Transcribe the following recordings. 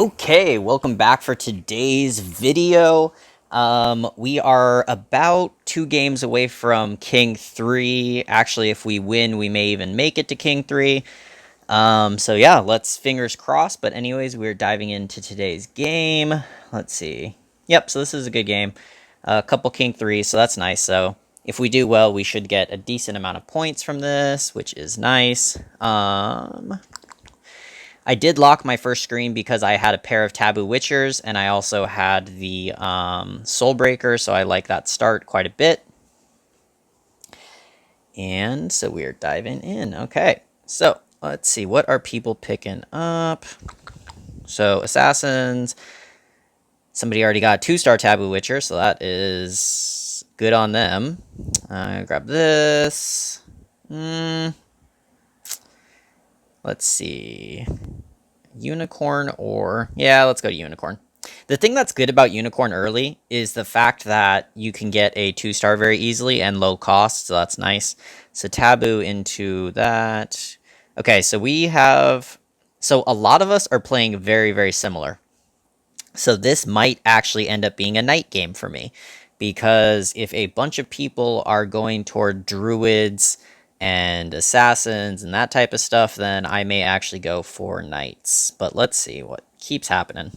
Okay, welcome back for today's video. We are about 2 games away from King-3. Actually, if we win, we may even make it to King-3. So yeah, let's fingers crossed. But anyways, we're diving into today's game. Let's see. Yep, so this is a good game. A couple King-3s, so that's nice. So if we do well, we should get a decent amount of points from this, which is nice. I did lock my first screen because I had a pair of Taboo Witchers, and I also had the Soulbreaker, so I like that start quite a bit. And so we're diving in. Okay, so let's see. What are people picking up? So Assassins. Somebody already got a 2-star Taboo Witcher, so that is good on them. Grab this. Let's see. Unicorn or... Yeah, let's go to Unicorn. The thing that's good about Unicorn early is the fact that you can get a 2-star very easily and low cost, so that's nice. So Taboo into that. Okay, so we have... So a lot of us are playing very, very similar. So this might actually end up being a night game for me. Because if a bunch of people are going toward druids and assassins and that type of stuff, then I may actually go for knights. But let's see what keeps happening.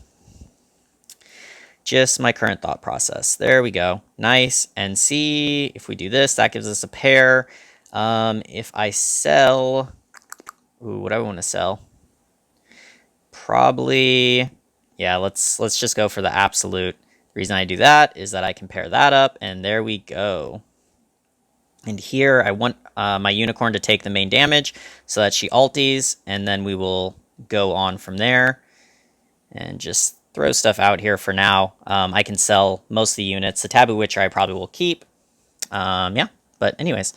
Just my current thought process. There we go. Nice. And see, if we do this, that gives us a pair. If I sell... Ooh, what do I want to sell? Probably... Yeah, let's just go for the absolute. The reason I do that is that I can pair that up, and there we go. And here I want my Unicorn to take the main damage so that she ulties, and then we will go on from there. And just throw stuff out here for now. I can sell most of the units. The Taboo Witcher I probably will keep. Yeah, but anyways.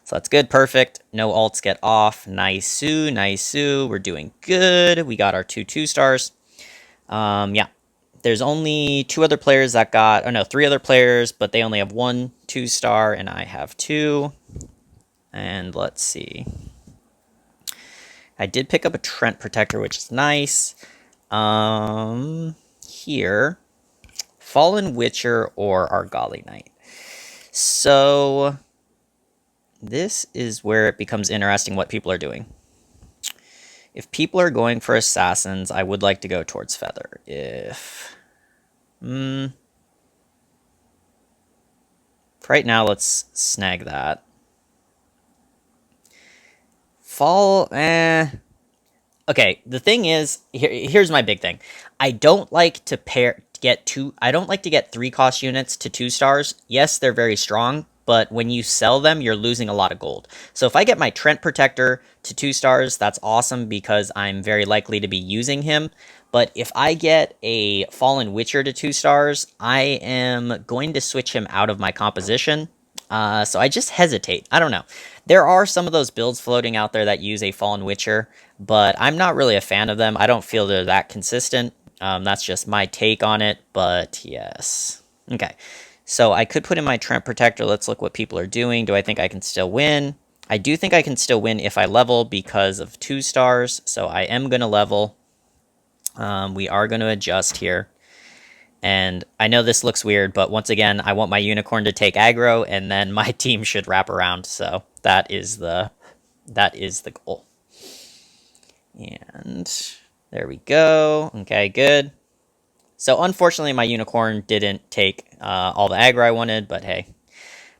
So that's good, perfect. No alts get off. Nice-oo, nice-oo. We're doing good. We got our 2-2-stars. Yeah. There's only 2 other players that got... Oh, no, 3 other players, but they only have 1 2-star, and I have 2. And let's see. I did pick up a Trent Protector, which is nice. Here. Fallen Witcher or Argali Knight. So... This is where it becomes interesting what people are doing. If people are going for assassins, I would like to go towards Feather. If... right now, let's snag that. Fall... Okay, the thing is... Here's my big thing. I don't like to get 3-cost units to 2-stars. Yes, they're very strong, but when you sell them, you're losing a lot of gold. So if I get my Trent Protector to 2-stars, that's awesome because I'm very likely to be using him. But if I get a Fallen Witcher to 2-stars, I am going to switch him out of my composition. So I just hesitate. I don't know. There are some of those builds floating out there that use a Fallen Witcher, but I'm not really a fan of them. I don't feel they're that consistent. That's just my take on it, but yes. Okay. So I could put in my Trent Protector. Let's look what people are doing. Do I think I can still win? I do think I can still win if I level because of 2-stars. So I am going to level. We are going to adjust here. And I know this looks weird, but once again, I want my Unicorn to take aggro, and then my team should wrap around. So that is the goal. And there we go. Okay, good. So unfortunately, my Unicorn didn't take all the aggro I wanted, but hey.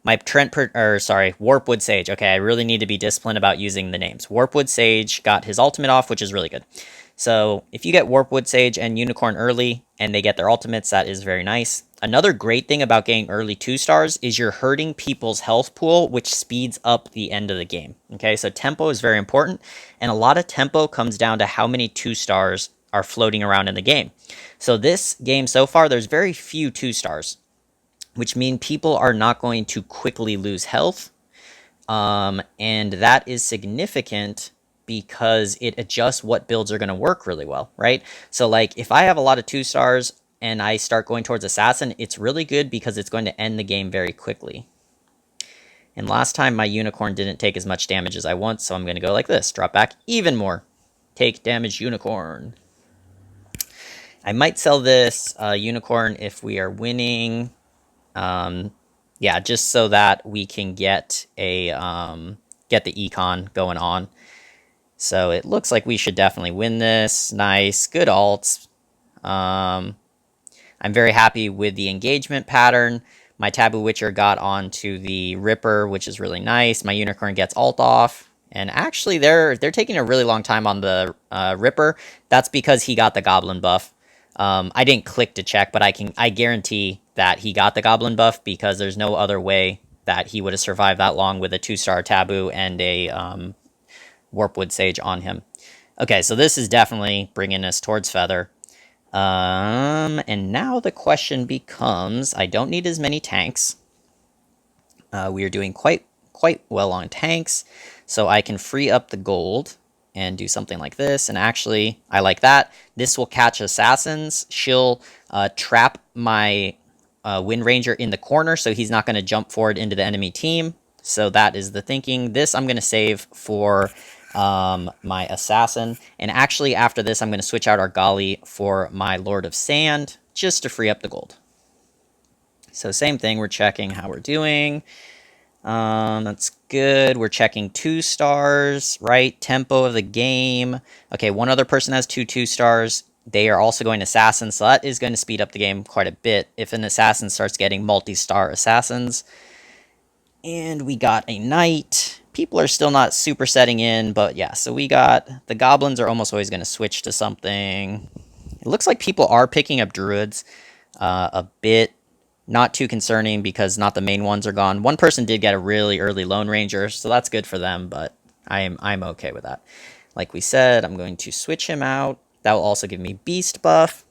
My Warpwood Sage. Okay, I really need to be disciplined about using the names. Warpwood Sage got his ultimate off, which is really good. So if you get Warpwood Sage and Unicorn early, and they get their ultimates, that is very nice. Another great thing about getting early 2-stars is you're hurting people's health pool, which speeds up the end of the game. Okay, so tempo is very important, and a lot of tempo comes down to how many 2-stars are floating around in the game. So this game so far, there's very few 2-stars, which mean people are not going to quickly lose health. And that is significant because it adjusts what builds are going to work really well, right? So like if I have a lot of 2-stars and I start going towards Assassin, it's really good because it's going to end the game very quickly. And last time my Unicorn didn't take as much damage as I want, so I'm going to go like this. Drop back even more. Take damage, Unicorn. I might sell this unicorn if we are winning. Yeah, just so that we can get get the econ going on. So it looks like we should definitely win this. Nice, good alts. Um, I'm very happy with the engagement pattern. My Taboo Witcher got onto the Ripper, which is really nice. My Unicorn gets alt off. And actually, they're taking a really long time on the Ripper. That's because he got the Goblin buff. I didn't click to check, but I guarantee that he got the Goblin buff because there's no other way that he would have survived that long with a 2-star Taboo and a Warpwood Sage on him. Okay, so this is definitely bringing us towards Feather. And now the question becomes, I don't need as many tanks. We are doing quite well on tanks, so I can free up the gold and do something like this. And actually, I like that. This will catch assassins. She'll trap my Wind Ranger in the corner, so he's not going to jump forward into the enemy team. So that is the thinking. This I'm going to save for my assassin. And actually, after this, I'm going to switch out our Gali for my Lord of Sand, just to free up the gold. So same thing, we're checking how we're doing. That's good. We're checking 2 stars, right? Tempo of the game. Okay, one other person has 2 stars. They are also going assassin, so that is going to speed up the game quite a bit if an assassin starts getting multi-star assassins. And we got a knight. People are still not super setting in, but yeah, so we got... The goblins are almost always going to switch to something. It looks like people are picking up druids a bit. Not too concerning because not the main ones are gone. One person did get a really early Lone Ranger, so that's good for them, but I'm okay with that. Like we said, I'm going to switch him out. That will also give me Beast buff.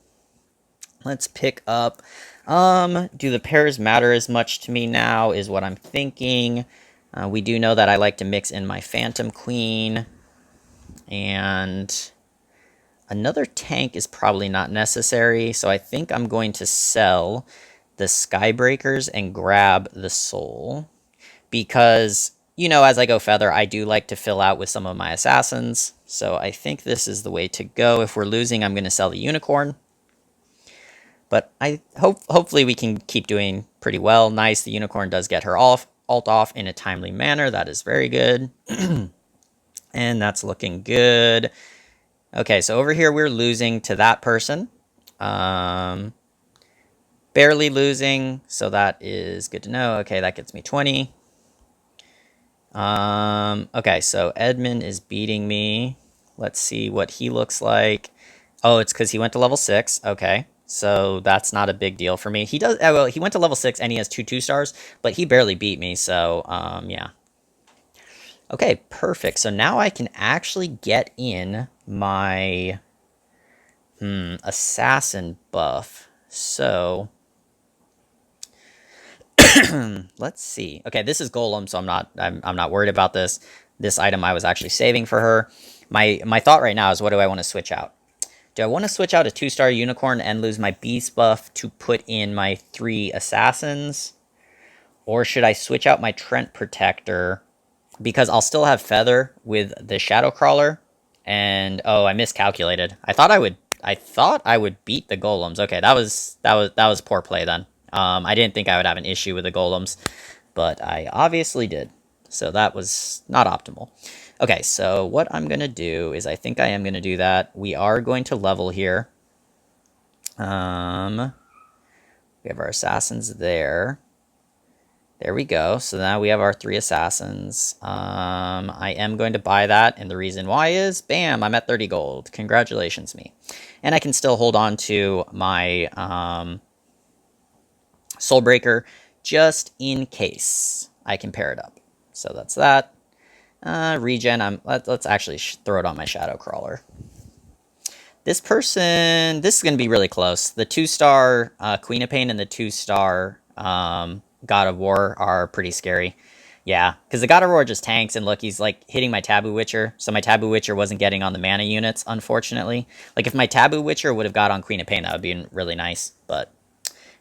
Let's pick up... do the pairs matter as much to me now is what I'm thinking. We do know that I like to mix in my Phantom Queen. And another tank is probably not necessary, so I think I'm going to sell the Skybreakers and grab the Soul. Because, you know, as I go Feather, I do like to fill out with some of my Assassins. So I think this is the way to go. If we're losing, I'm going to sell the Unicorn. But hopefully we can keep doing pretty well. Nice, the Unicorn does get her alt off in a timely manner. That is very good. And that's looking good. Okay, so over here we're losing to that person. Barely losing, so that is good to know. Okay, that gets me 20. Okay, so Edmund is beating me. Let's see what he looks like. Oh, it's because he went to level 6. Okay, so that's not a big deal for me. He does, well, he went to level 6 and he has 2 stars, but he barely beat me, so, yeah. Okay, perfect. So now I can actually get in my, assassin buff. So... let's see. Okay, this is Golem, so I'm not worried about this. This item I was actually saving for her. My thought right now is, what do I want to switch out? Do I want to switch out a 2-star unicorn and lose my beast buff to put in my 3 assassins? Or should I switch out my Trent Protector because I'll still have Feather with the Shadow Crawler? And oh, I miscalculated. I thought I would beat the golems. Okay, that was poor play then. I didn't think I would have an issue with the golems, but I obviously did. So that was not optimal. Okay, so what I'm going to do is I think I am going to do that. We are going to level here. We have our assassins there. There we go. So now we have our 3 assassins. I am going to buy that, and the reason why is, bam, I'm at 30 gold. Congratulations, me. And I can still hold on to my Soulbreaker just in case I can pair it up. So that's that. Regen, let's actually throw it on my Shadow Crawler. This person, this is going to be really close. The 2-star Queen of Pain and the 2-star God of War are pretty scary. Yeah, because the God of War just tanks, and look, he's like hitting my Taboo Witcher, so my Taboo Witcher wasn't getting on the mana units, unfortunately. Like, if my Taboo Witcher would have got on Queen of Pain, that would be really nice, but...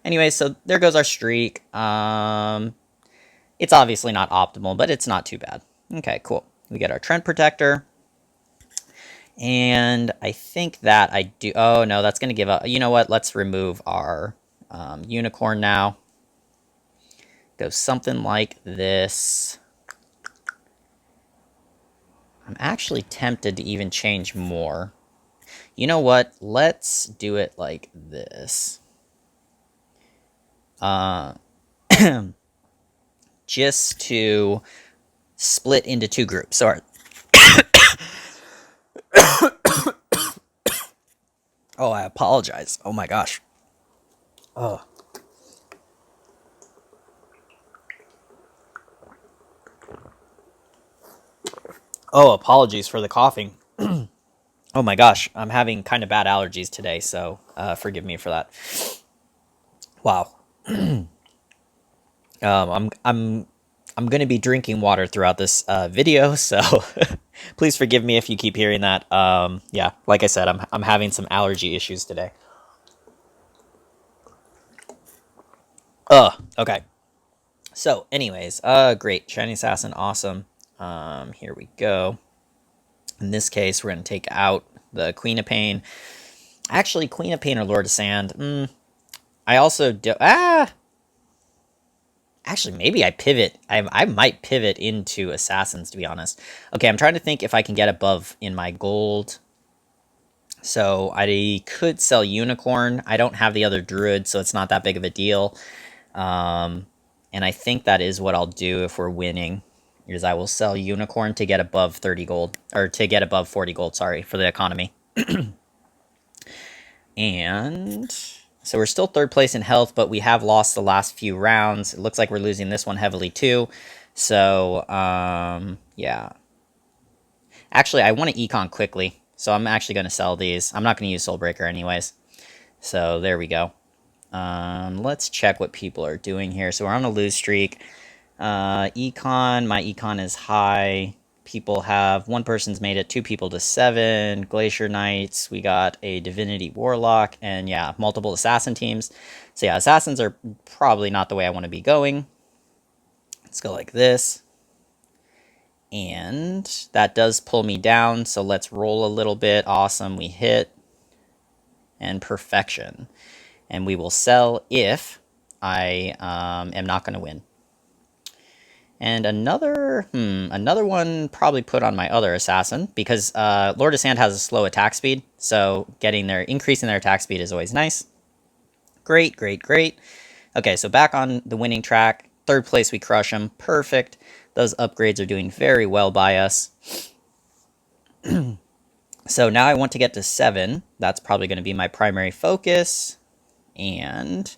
Anyway, so there goes our streak. It's obviously not optimal, but it's not too bad. Okay, cool. We get our Trent Protector. And I think that I do... Oh, no, that's going to give up... You know what? Let's remove our unicorn now. Go something like this. I'm actually tempted to even change more. You know what? Let's do it like this. Just to split into two groups. Sorry. Oh, I apologize. Oh my gosh. Oh. Oh, apologies for the coughing. Oh my gosh, I'm having kind of bad allergies today, so forgive me for that. Wow. I'm going to be drinking water throughout this video, so please forgive me if you keep hearing that. Yeah, like I said, I'm having some allergy issues today. Okay. So, anyways, great. Shiny Assassin, awesome. Here we go. In this case, we're going to take out the Queen of Pain. Actually, Queen of Pain or Lord of Sand. I also do... Actually, maybe I pivot. I might pivot into Assassins, to be honest. Okay, I'm trying to think if I can get above in my gold. So I could sell Unicorn. I don't have the other Druid, so it's not that big of a deal. And I think that is what I'll do if we're winning. Is I will sell Unicorn to get above 30 gold. Or to get above 40 gold, sorry, for the economy. And... So we're still third place in health, but we have lost the last few rounds. It looks like we're losing this one heavily too. So, yeah. Actually, I want to econ quickly, so I'm actually going to sell these. I'm not going to use Soulbreaker anyways. So there we go. Let's check what people are doing here. So we're on a lose streak. Econ, my econ is high. People have... One person's made it, 2 people to 7. Glacier Knights, we got a Divinity Warlock, and yeah, multiple Assassin teams. So yeah, Assassins are probably not the way I want to be going. Let's go like this. And that does pull me down, so let's roll a little bit. Awesome, we hit. And perfection. And we will sell if I am not going to win. And another one probably put on my other assassin, because Lord of Sand has a slow attack speed, so increasing their attack speed is always nice. Great, great, great. Okay, so back on the winning track. Third place, we crush them. Perfect. Those upgrades are doing very well by us. So now I want to get to 7. That's probably going to be my primary focus. And...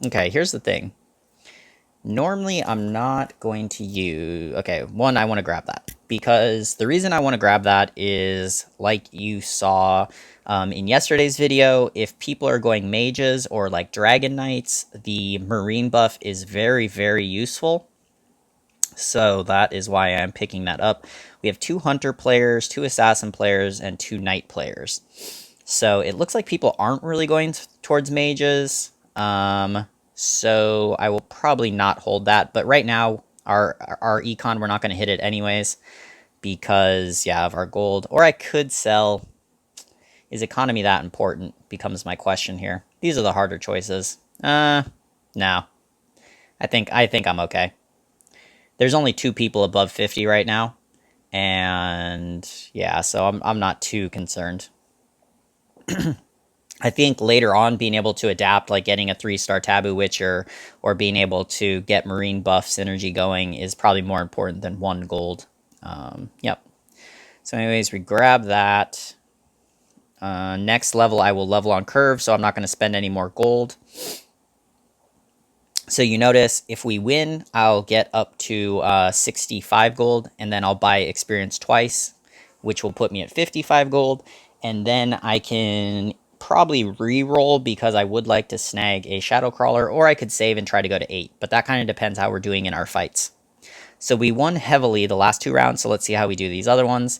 Okay, here's the thing. Normally, I'm not going to use... Okay, one, I want to grab that. Because the reason I want to grab that is, like you saw in yesterday's video, if people are going mages or like Dragon Knights, the Marine buff is very, very useful. So that is why I'm picking that up. We have 2 Hunter players, 2 Assassin players, and 2 Knight players. So it looks like people aren't really going towards mages. So I will probably not hold that. But right now, our econ, we're not going to hit it anyways. Because, yeah, of our gold. Or I could sell... Is economy that important? Becomes my question here. These are the harder choices. No. I think I'm okay. There's only 2 people above 50 right now. And, yeah, so I'm not too concerned. I think later on being able to adapt, like getting a 3-star Taboo Witcher or being able to get Marine buff synergy going is probably more important than 1 gold. Yep. So anyways, we grab that. Next level, I will level on curve, so I'm not going to spend any more gold. So you notice if we win, I'll get up to 65 gold, and then I'll buy experience twice, which will put me at 55 gold. And then I can probably re-roll because I would like to snag a Shadow Crawler, or I could save and try to go to 8. But that kind of depends how we're doing in our fights. So we won heavily the last 2 rounds, so let's see how we do these other ones.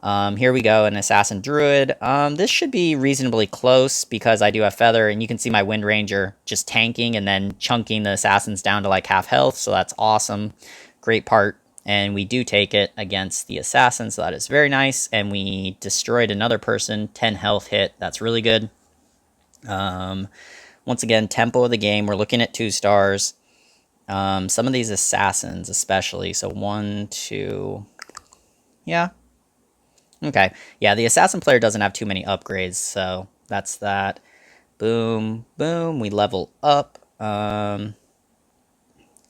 Here we go, an Assassin Druid. This should be reasonably close because I do have Feather, and you can see my Wind Ranger just tanking and then chunking the Assassins down to like half health, so that's awesome. Great part. And we do take it against the assassin, so that is very nice. And we destroyed another person, 10 health hit. That's really good. Once again, tempo of the game, we're looking at 2 stars. Some of these assassins especially, so 1, 2, yeah. Okay, yeah, the assassin player doesn't have too many upgrades, so that's that. Boom, boom, we level up.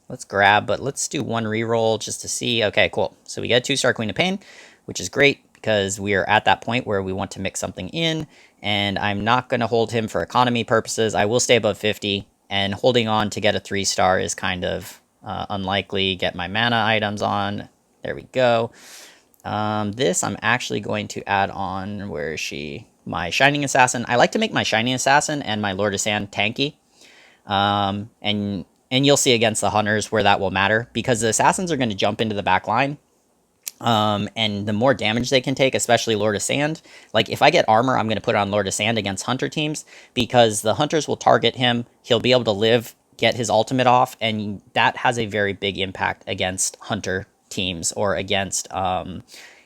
Let's grab, but let's do 1 reroll just to see. Okay, cool. So we get a 2-star Queen of Pain, which is great because we are at that point where we want to mix something in, and I'm not going to hold him for economy purposes. I will stay above 50, and holding on to get a 3-star is kind of unlikely. Get my mana items on. There we go. This I'm actually going to add on. Where is she? My Shining Assassin. I like to make my Shining Assassin and my Lord of Sand tanky. And you'll see against the hunters where that will matter because the assassins are going to jump into the back line. And the more damage they can take, especially Lord of Sand, like if I get armor, I'm going to put it on Lord of Sand against hunter teams because the hunters will target him. He'll be able to live, get his ultimate off, and that has a very big impact against hunter teams or against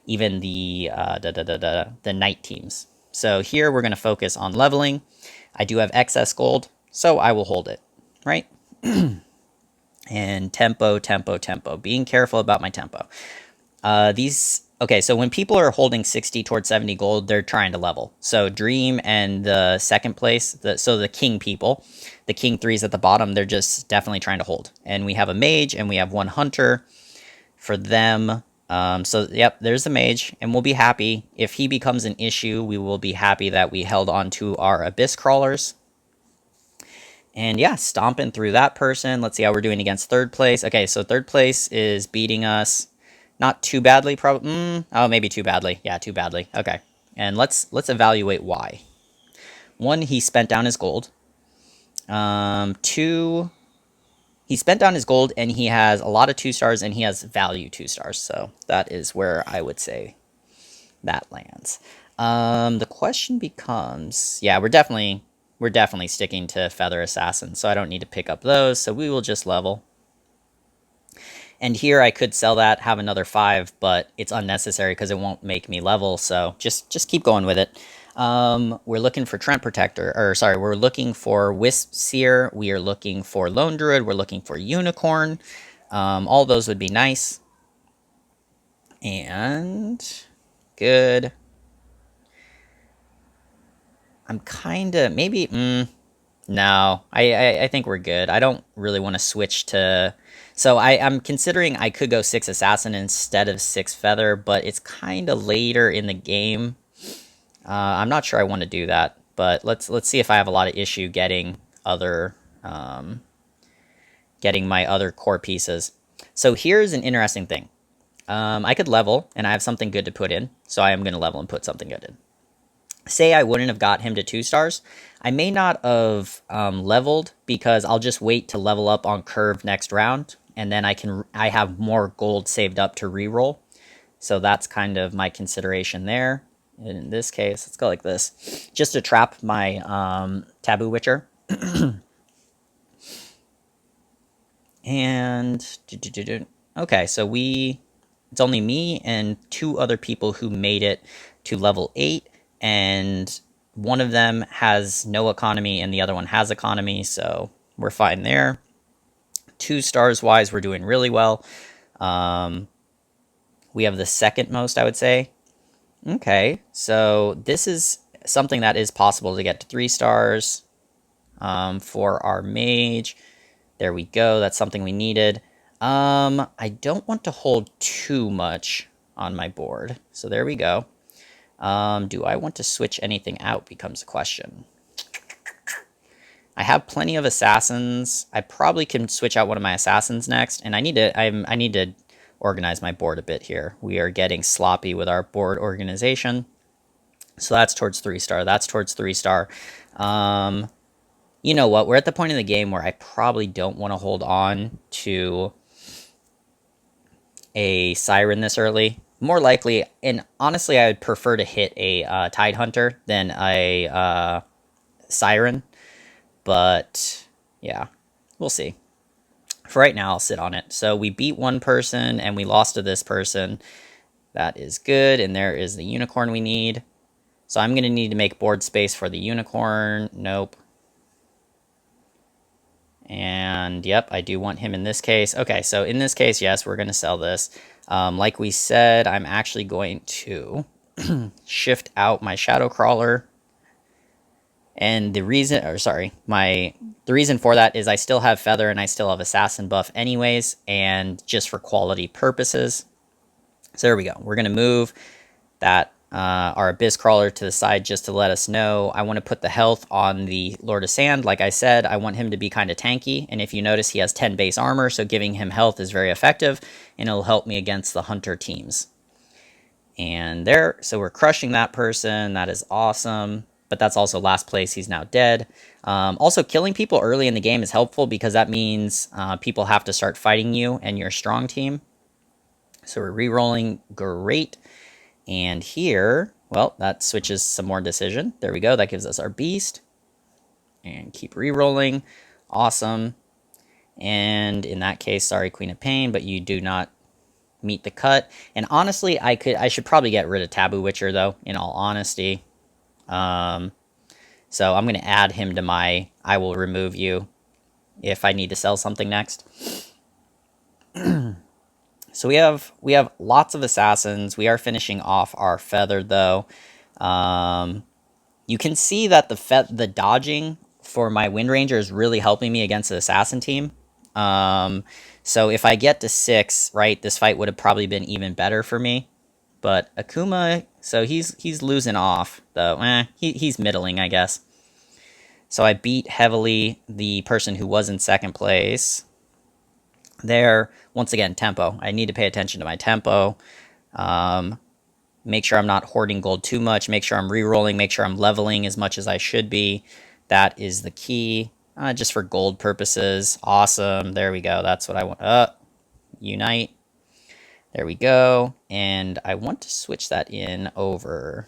even the night teams. So here we're going to focus on leveling. I do have excess gold, so I will hold it, right? And tempo, tempo, tempo. Being careful about my tempo. Okay, so when people are holding 60 towards 70 gold, they're trying to level. So Dream and the second place, so the King people, the King-3s at the bottom, they're just definitely trying to hold. And we have a mage and we have 1 hunter for them. So, yep, there's the mage, and we'll be happy. If he becomes an issue, we will be happy that we held on to our Abyss Crawlers. And yeah, stomping through that person. Let's see how we're doing against 3rd place. Okay, so 3rd place is beating us not too badly, probably. Oh, maybe too badly. Yeah, too badly. Okay, and let's evaluate why. 1, he spent down his gold. 2, he spent down his gold, and he has a lot of 2-stars, and he has value 2-stars. So that is where I would say that lands. The question becomes, yeah, we're definitely sticking to Feather Assassin, so I don't need to pick up those, so we will just level. And here I could sell that, have another 5, but it's unnecessary because it won't make me level, so just keep going with it. We're looking for Trent Protector, or sorry, we're looking for Wisp Seer, we are looking for Lone Druid, we're looking for Unicorn. All those would be nice. And good. I'm kind of, maybe, no, I think we're good. I don't really want to switch to... So I'm considering I could go 6 Assassin instead of 6 Feather, but it's kind of later in the game. I'm not sure I want to do that, but let's see if I have a lot of issue getting other... getting my other core pieces. So here's an interesting thing. I could level, and I have something good to put in, so I am going to level and put something good in. Say I wouldn't have got him to 2 stars, I may not have leveled because I'll just wait to level up on curve next round, and then I have more gold saved up to reroll. So that's kind of my consideration there. In this case, let's go like this, just to trap my Taboo Witcher. And okay, so it's only me and 2 other people who made it to level 8. And one of them has no economy and the other one has economy, so we're fine there. 2 stars wise, we're doing really well. We have the second most, I would say. Okay, so this is something that is possible to get to 3 stars for our mage. There we go, that's something we needed. I don't want to hold too much on my board, so there we go. Do I want to switch anything out becomes a question. I have plenty of assassins. I probably can switch out one of my assassins next, and I need to organize my board a bit here. We are getting sloppy with our board organization. So that's towards 3 star. That's towards 3 star. You know what? We're at the point in the game where I probably don't want to hold on to a Siren this early. More likely, and honestly, I would prefer to hit a Tide Hunter than a Siren. But, yeah, we'll see. For right now, I'll sit on it. So we beat one person and we lost to this person. That is good, and there is the unicorn we need. So I'm going to need to make board space for the unicorn. Nope. And yep, I do want him in this case. Okay, so in this case, yes, we're going to sell this. Like we said, I'm actually going to shift out my shadow crawler. And the reason, or sorry, the reason for that is I still have feather and I still have assassin buff anyways, and just for quality purposes. So there we go. We're going to move that our Abyss Crawler to the side just to let us know. I want to put the health on the Lord of Sand. Like I said, I want him to be kind of tanky. And if you notice, he has 10 base armor, so giving him health is very effective, and it'll help me against the Hunter teams. And there, so we're crushing that person. That is awesome. But that's also last place. He's now dead. Also, killing people early in the game is helpful because that means people have to start fighting you and your strong team. So we're re-rolling. Great. And here, well, that switches some more decision. There we go. That gives us our beast. And keep re-rolling. Awesome. And in that case, sorry, Queen of Pain, but you do not meet the cut. And honestly, I should probably get rid of Taboo Witcher, though, in all honesty. So I'm going to add him to my I will remove you if I need to sell something next. So we have lots of assassins. We are finishing off our feather, though. You can see that the dodging for my Wind Ranger is really helping me against the assassin team. So if I get to 6, right, this fight would have probably been even better for me. But Akuma, so he's losing off, though. He's middling, I guess. So I beat heavily the person who was in second place. There, once again, tempo. I need to pay attention to my tempo. Make sure I'm not hoarding gold too much. Make sure I'm re-rolling. Make sure I'm leveling as much as I should be. That is the key. Just for gold purposes. Awesome. There we go. That's what I want. Unite. There we go. And I want to switch that in over.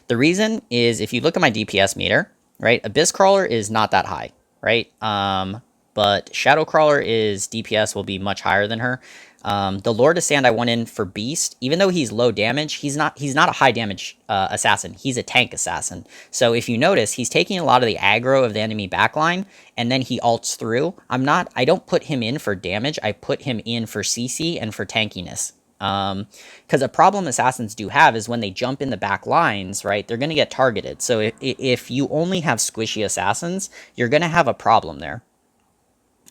The reason is if you look at my DPS meter, right, Abyss Crawler is not that high, right? But Shadow Crawler is DPS will be much higher than her. The Lord of Sand I went in for Beast, even though he's low damage, he's not a high damage assassin. He's a tank assassin. So if you notice, he's taking a lot of the aggro of the enemy backline, and then he ults through. I don't put him in for damage. I put him in for CC and for tankiness. Because a problem assassins do have is when they jump in the back lines, right, they're going to get targeted. So if you only have squishy assassins, you're going to have a problem there.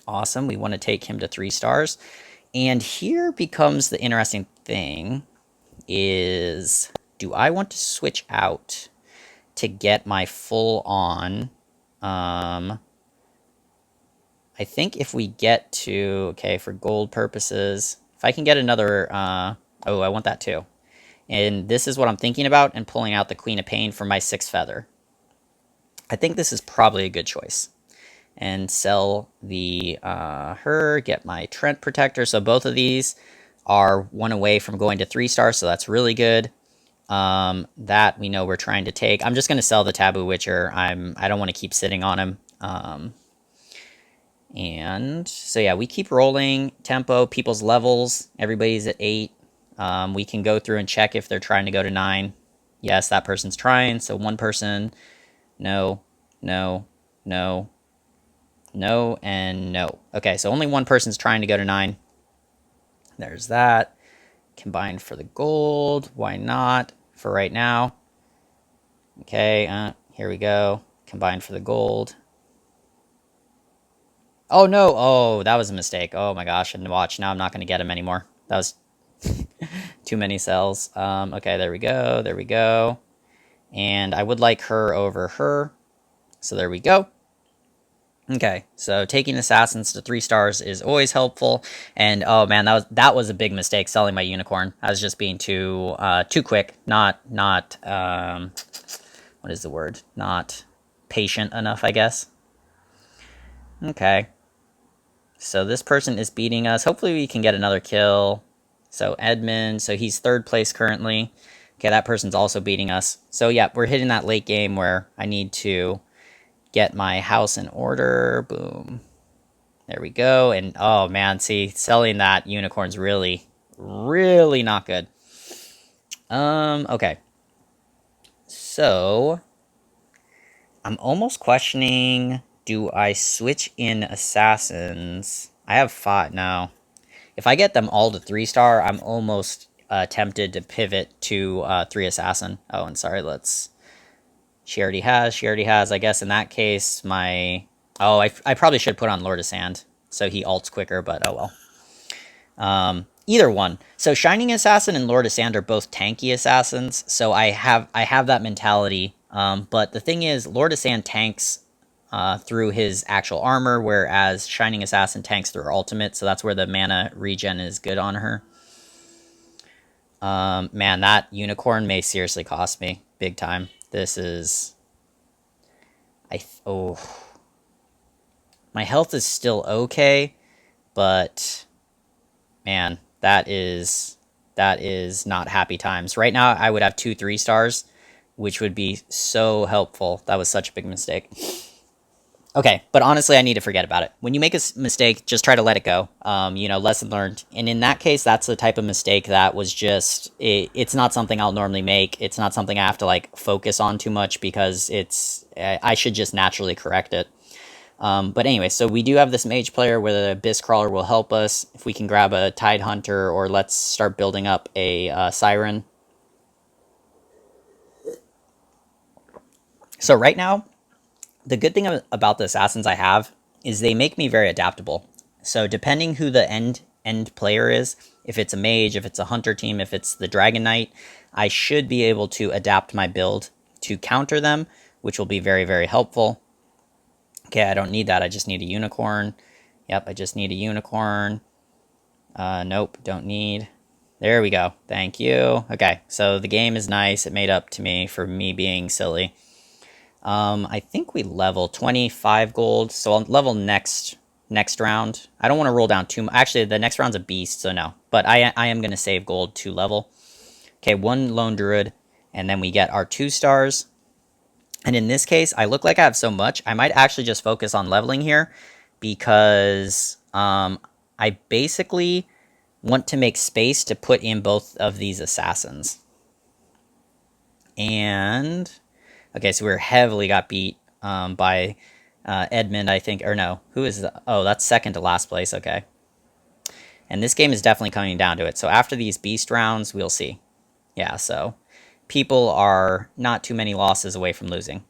Awesome. We want to take him to 3 stars. And here becomes the interesting thing is, do I want to switch out to get my full on? I think if we get to, okay, for gold purposes, if I can get another, oh, I want that too. And this is what I'm thinking about and pulling out the Queen of Pain for my 6 feather. I think this is probably a good choice. And sell the her, get my Trent Protector. So both of these are 1 away from going to 3 stars, so that's really good. That we know we're trying to take. I'm just going to sell the Taboo Witcher. I don't want to keep sitting on him. And so yeah, we keep rolling tempo, people's levels. Everybody's at 8. We can go through and check if they're trying to go to 9. Yes, that person's trying. So 1 person, no, no, no, no, and no. Okay, so only 1 person's trying to go to 9. There's that. Combined for the gold. Why not? For right now. Okay, here we go. Combined for the gold. Oh, no. Oh, that was a mistake. Oh, my gosh. And watch. Now I'm not going to get him anymore. That was too many cells. Okay, there we go. There we go. And I would like her over her. So there we go. Okay, so taking assassins to 3 stars is always helpful, and oh man, that was a big mistake selling my unicorn. I was just being too quick, not what is the word? Not patient enough, I guess. Okay, so this person is beating us. Hopefully, we can get another kill. So Edmund, so he's 3rd place currently. Okay, that person's also beating us. So yeah, we're hitting that late game where I need to get my house in order. Boom. There we go. And oh man, see, selling that unicorn's really, really not good. Okay. So I'm almost questioning, do I switch in assassins? I have 5 now. If I get them all to 3-star, I'm almost tempted to pivot to 3 assassin. Oh, and sorry, let's. She already has. She already has. I guess in that case, my. Oh, I probably should put on Lord of Sand so he ults quicker, but oh well. Either one. So Shining Assassin and Lord of Sand are both tanky assassins, so I have that mentality. But the thing is, Lord of Sand tanks through his actual armor, whereas Shining Assassin tanks through her ultimate, so that's where the mana regen is good on her. Man, that unicorn may seriously cost me big time. This is... oh... My health is still okay, but... Man, that is not happy times. Right now, I would have 2 3-stars, which would be so helpful. That was such a big mistake. Okay, but honestly, I need to forget about it. When you make a mistake, just try to let it go. Lesson learned. And in that case, that's the type of mistake that was just, it's not something I'll normally make. It's not something I have to like focus on too much because I should just naturally correct it. But anyway, so we do have this mage player where the Abyss Crawler will help us. If we can grab a Tide Hunter, or let's start building up a Siren. So right now, the good thing about the assassins I have is they make me very adaptable. So depending who the end player is, if it's a mage, if it's a hunter team, if it's the Dragon Knight, I should be able to adapt my build to counter them, which will be very, very helpful. Okay, I don't need that. I just need a unicorn. Yep, I just need a unicorn. Nope, don't need. There we go. Thank you. Okay, so the game is nice. It made up to me for me being silly. I think we level 25 gold, so I'll level next round. I don't want to roll down too much. Actually, the next round's a beast, so no. But I am going to save gold to level. Okay, 1 lone druid, and then we get our 2 stars. And in this case, I look like I have so much, I might actually just focus on leveling here, because I basically want to make space to put in both of these assassins. And... okay, so we're heavily got beat by Edmund, I think. Or no, who is the... oh, that's second to last place, okay. And this game is definitely coming down to it. So after these beast rounds, we'll see. Yeah, so people are not too many losses away from losing.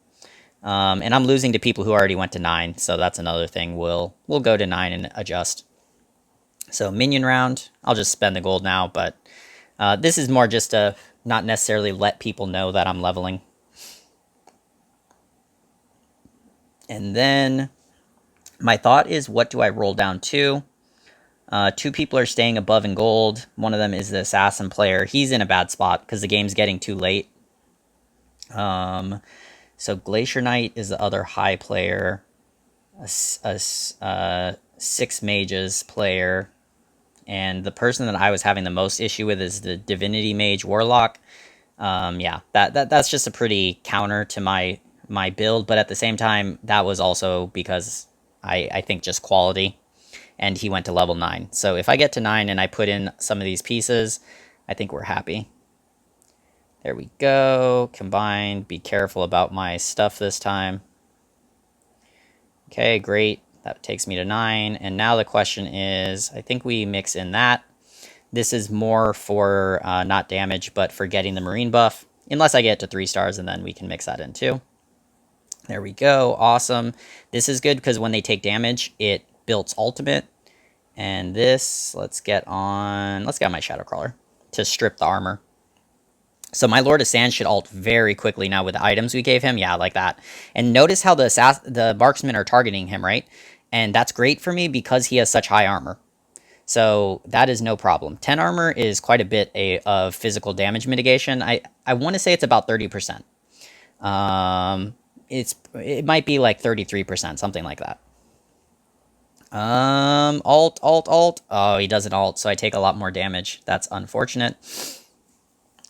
And I'm losing to people who already went to 9, so that's another thing. We'll go to 9 and adjust. So minion round, I'll just spend the gold now, but this is more just to not necessarily let people know that I'm leveling. And then my thought is, what do I roll down to? 2 people are staying above in gold. One of them is the assassin player. He's in a bad spot because the game's getting too late. So Glacier Knight is the other high player. A 6 mages player. And the person that I was having the most issue with is the Divinity Mage Warlock. Yeah, that's just a pretty counter to my build, but at the same time, that was also because I think just quality, and he went to level 9. So if I get to 9 and I put in some of these pieces, I think we're happy. There we go. Combine. Be careful about my stuff this time. Okay, great. That takes me to 9. And now the question is, I think we mix in that. This is more for not damage, but for getting the marine buff. Unless I get to 3 stars, and then we can mix that in too. There we go. Awesome. This is good because when they take damage, it builds ultimate. And this, let's get my Shadow Crawler to strip the armor. So my Lord of Sand should ult very quickly now with the items we gave him. Yeah, like that. And notice how the marksmen are targeting him, right? And that's great for me because he has such high armor. So that is no problem. 10 armor is quite a bit of physical damage mitigation. I want to say it's about 30%. It might be like 33%, something like that. Alt. Oh, he doesn't alt, so I take a lot more damage. That's unfortunate.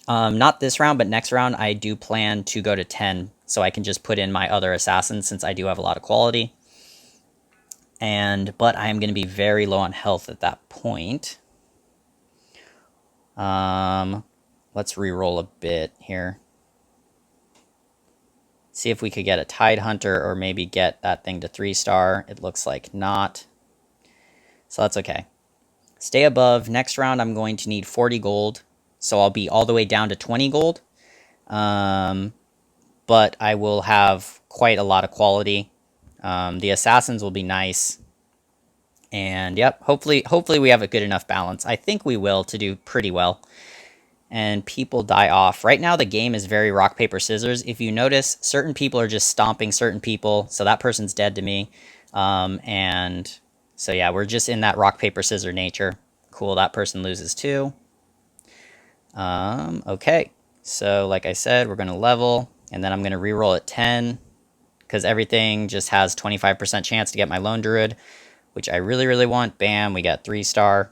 Not this round, but next round I do plan to go to 10, so I can just put in my other assassins since I do have a lot of quality. but I am going to be very low on health at that point. Let's re-roll a bit here. See if we could get a Tide Hunter or maybe get that thing to 3-star. It looks like not. So that's okay. Stay above. Next round, I'm going to need 40 gold. So I'll be all the way down to 20 gold. But I will have quite a lot of quality. The assassins will be nice. And yep, hopefully we have a good enough balance. I think we will to do pretty well. And people die off. Right now, the game is very rock, paper, scissors. If you notice, certain people are just stomping certain people. So that person's dead to me. And so yeah, we're just in that rock, paper, scissors nature. Cool, that person loses too. Okay. So like I said, we're going to level. And then I'm going to reroll at 10. Because everything just has 25% chance to get my Lone Druid, which I really, really want. Bam, we got 3-star.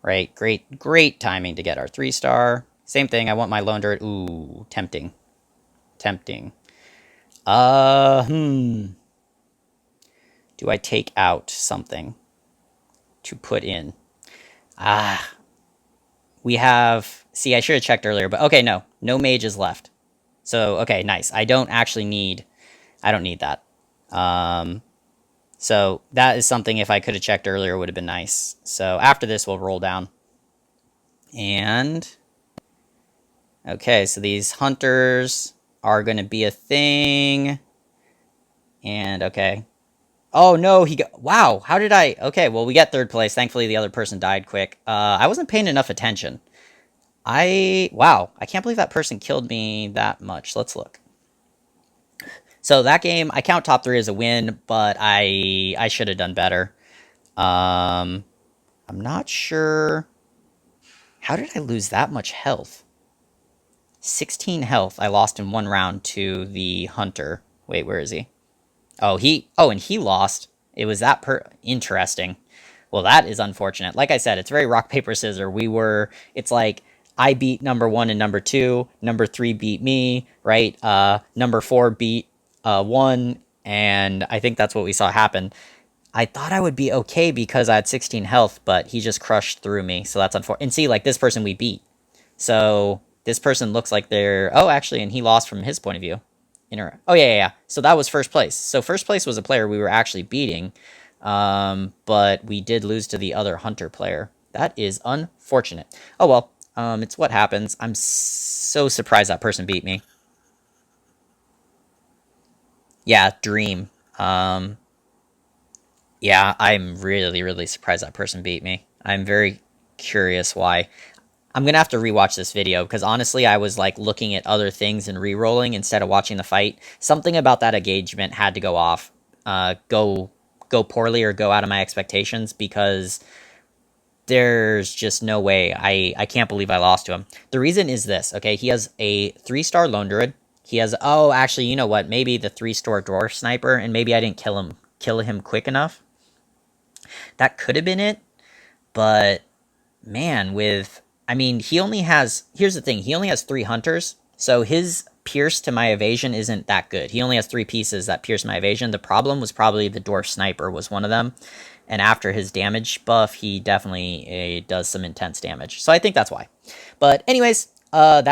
Right, great timing to get our 3-star. Same thing, I want my Lone Druid. Ooh, tempting. Do I take out something to put in? We have... See, I should have checked earlier, but okay, no mages left. So, okay, nice. I don't need that. So that is something, if I could have checked earlier, would have been nice. So after this, we'll roll down. And okay, so these hunters are going to be a thing. And okay. Oh no, wow, how did I... Okay, well, we got 3rd place. Thankfully, the other person died quick. I wasn't paying enough attention. Wow, I can't believe that person killed me that much. Let's look. So that game, I count top 3 as a win, but I should have done better. I'm not sure... How did I lose that much health? 16 health I lost in 1 round to the hunter. Wait, where is he? Oh, and he lost. It was that interesting. Well, that is unfortunate. Like I said, it's very rock, paper, scissors. It's like, I beat number 1 and number 2. Number 3 beat me, right? Number 4 beat 1, and I think that's what we saw happen. I thought I would be okay because I had 16 health, but he just crushed through me, so that's unfortunate. And see, like, this person we beat. So this person looks like they're... Oh, actually, and he lost from his point of view. Oh, yeah. So that was 1st place. So 1st place was a player we were actually beating, but we did lose to the other hunter player. That is unfortunate. Oh, well, it's what happens. I'm so surprised that person beat me. Yeah, Dream. Yeah, I'm really, really surprised that person beat me. I'm very curious why. I'm gonna have to rewatch this video because honestly, I was like looking at other things and re-rolling instead of watching the fight. Something about that engagement had to go off, go poorly or go out of my expectations because there's just no way. I can't believe I lost to him. The reason is this. Okay, he has a 3-star Lone Druid. He has... Oh, actually, you know what? Maybe the 3-star Dwarf Sniper, and maybe I didn't kill him quick enough. That could have been it, but man, I mean, he only has... Here's the thing. He only has 3 hunters, so his pierce to my evasion isn't that good. He only has 3 pieces that pierce my evasion. The problem was probably the Dwarf Sniper was one of them, and after his damage buff, he definitely does some intense damage. So I think that's why. But anyways,